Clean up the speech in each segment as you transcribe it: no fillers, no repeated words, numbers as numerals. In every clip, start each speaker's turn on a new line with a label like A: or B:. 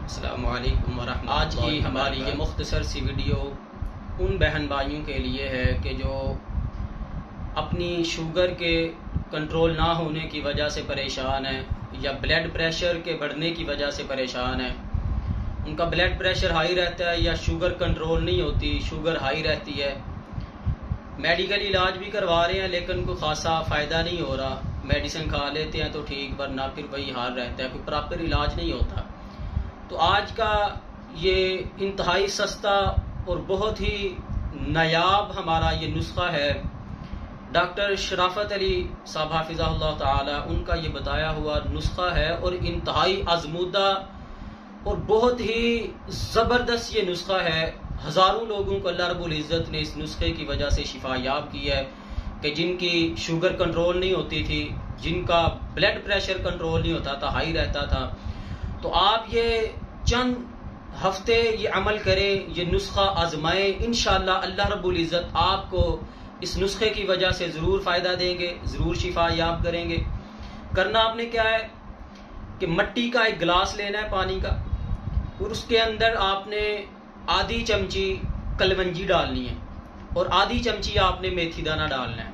A: السلام علیکم ورحمۃ اللہ۔ آج کی ہماری یہ مختصر سی ویڈیو ان بہن بھائیوں کے لیے ہے کہ جو اپنی شوگر کے کنٹرول نہ ہونے کی وجہ سے پریشان ہیں یا بلڈ پریشر کے بڑھنے کی وجہ سے پریشان ہیں۔ ان کا بلڈ پریشر ہائی رہتا ہے یا شوگر کنٹرول نہیں ہوتی، شوگر ہائی رہتی ہے۔ میڈیکل علاج بھی کروا رہے ہیں لیکن کوئی خاصا فائدہ نہیں ہو رہا۔ میڈیسن کھا لیتے ہیں تو ٹھیک، ورنہ پھر وہی حال رہتا ہے، کوئی پراپر علاج نہیں ہوتا۔ تو آج کا یہ انتہائی سستا اور بہت ہی نایاب ہمارا یہ نسخہ ہے، ڈاکٹر شرافت علی صاحب حافظہ اللہ تعالی ان کا یہ بتایا ہوا نسخہ ہے، اور انتہائی آزمودہ اور بہت ہی زبردست یہ نسخہ ہے۔ ہزاروں لوگوں کو اللہ رب العزت نے اس نسخے کی وجہ سے شفا یاب کی ہے کہ جن کی شوگر کنٹرول نہیں ہوتی تھی، جن کا بلڈ پریشر کنٹرول نہیں ہوتا تھا، ہائی رہتا تھا۔ تو آپ یہ چند ہفتے یہ عمل کریں، یہ نسخہ آزمائیں، انشاءاللہ اللہ رب العزت آپ کو اس نسخے کی وجہ سے ضرور فائدہ دیں گے، ضرور شفا یاب کریں گے۔ کرنا آپ نے کیا ہے کہ مٹی کا ایک گلاس لینا ہے پانی کا، اور اس کے اندر آپ نے آدھی چمچی کلونجی ڈالنی ہے اور آدھی چمچی آپ نے میتھی دانہ ڈالنا ہے۔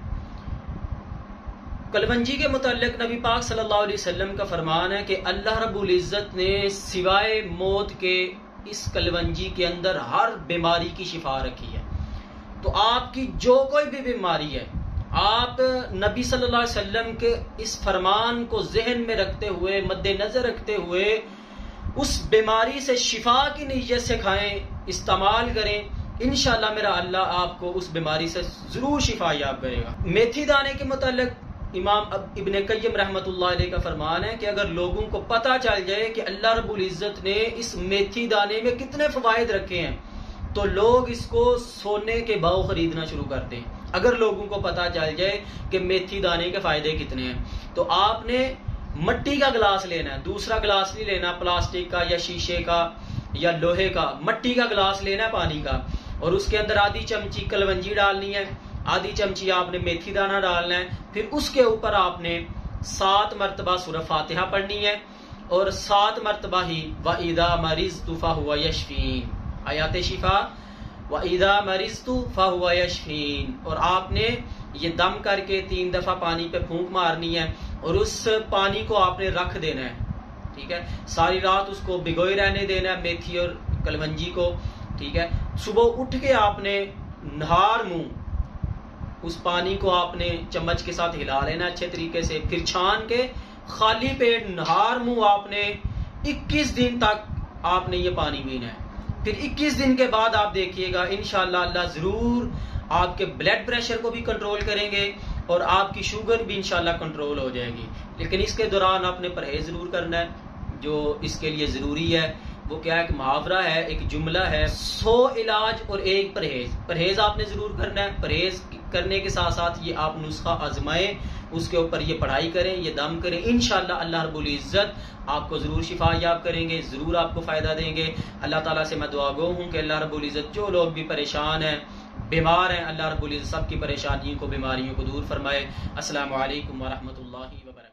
A: کلونجی کے متعلق نبی پاک صلی اللہ علیہ وسلم کا فرمان ہے کہ اللہ رب العزت نے سوائے موت کے اس کلونجی کے اندر ہر بیماری کی شفا رکھی ہے۔ تو آپ کی جو کوئی بھی بیماری ہے، آپ نبی صلی اللہ علیہ وسلم کے اس فرمان کو ذہن میں رکھتے ہوئے، مد نظر رکھتے ہوئے اس بیماری سے شفا کی نیت سے کھائیں، استعمال کریں، انشاءاللہ میرا اللہ آپ کو اس بیماری سے ضرور شفا یاب کرے گا۔ میتھی دانے کے متعلق امام ابن قیم رحمۃ اللہ علیہ کا فرمان ہے کہ اگر لوگوں کو پتہ چل جائے کہ اللہ رب العزت نے اس میتھی دانے میں کتنے فوائد رکھے ہیں تو لوگ اس کو سونے کے بھاؤ خریدنا شروع کرتے ہیں۔ اگر لوگوں کو پتہ چل جائے کہ میتھی دانے کے فائدے کتنے ہیں، تو آپ نے مٹی کا گلاس لینا ہے، دوسرا گلاس نہیں لینا پلاسٹک کا یا شیشے کا یا لوہے کا، مٹی کا گلاس لینا ہے پانی کا، اور اس کے اندر آدھی چمچی کلونجی ڈالنی ہے، آدھی چمچی آپ نے میتھی دانہ ڈالنا ہے، پھر اس کے اوپر آپ نے 7 مرتبہ سورہ فاتحہ پڑھنی ہے، اور 7 مرتبہ ہی وَإِذَا مَرِضْتُ فَهُوَ يَشْفِينِ، آیات شفا وَإِذَا مَرِضْتُ فَهُوَ يَشْفِينِ، اور آپ نے یہ دم کر کے 3 دفعہ پانی پہ پھونک مارنی ہے، اور اس پانی کو آپ نے رکھ دینا ہے، ٹھیک ہے، ساری رات اس کو بھگوئے رہنے دینا ہے میتھی اور کلونجی کو، ٹھیک ہے۔ صبح اٹھ کے آپ نے نہار منہ اس پانی کو آپ نے چمچ کے ساتھ ہلا لینا اچھے طریقے سے، پھر چھان کے خالی پیٹ نہار منہ آپ نے 21 دن تک آپ نے یہ پانی پینا ہے۔ پھر 21 دن کے بعد آپ دیکھیے گا انشاءاللہ اللہ ضرور آپ کے بلڈ پریشر کو بھی کنٹرول کریں گے، اور آپ کی شوگر بھی انشاءاللہ کنٹرول ہو جائے گی۔ لیکن اس کے دوران آپ نے پرہیز ضرور کرنا ہے، جو اس کے لیے ضروری ہے وہ کیا ہے، ایک محاورہ ہے، ایک جملہ ہے، 100 علاج اور 1 پرہیز۔ پرہیز آپ نے ضرور کرنا ہے، پرہیز کرنے کے ساتھ ساتھ یہ آپ نسخہ آزمائیں، اس کے اوپر یہ پڑھائی کریں، یہ دم کریں، انشاءاللہ اللہ رب العزت آپ کو ضرور شفا یاب کریں گے، ضرور آپ کو فائدہ دیں گے۔ اللہ تعالیٰ سے میں دعا گو ہوں کہ اللہ رب العزت جو لوگ بھی پریشان ہیں، بیمار ہیں، اللہ رب العزت سب کی پریشانیوں کو، بیماریوں کو دور فرمائے۔ السلام علیکم ورحمۃ اللہ وبرکاتہ۔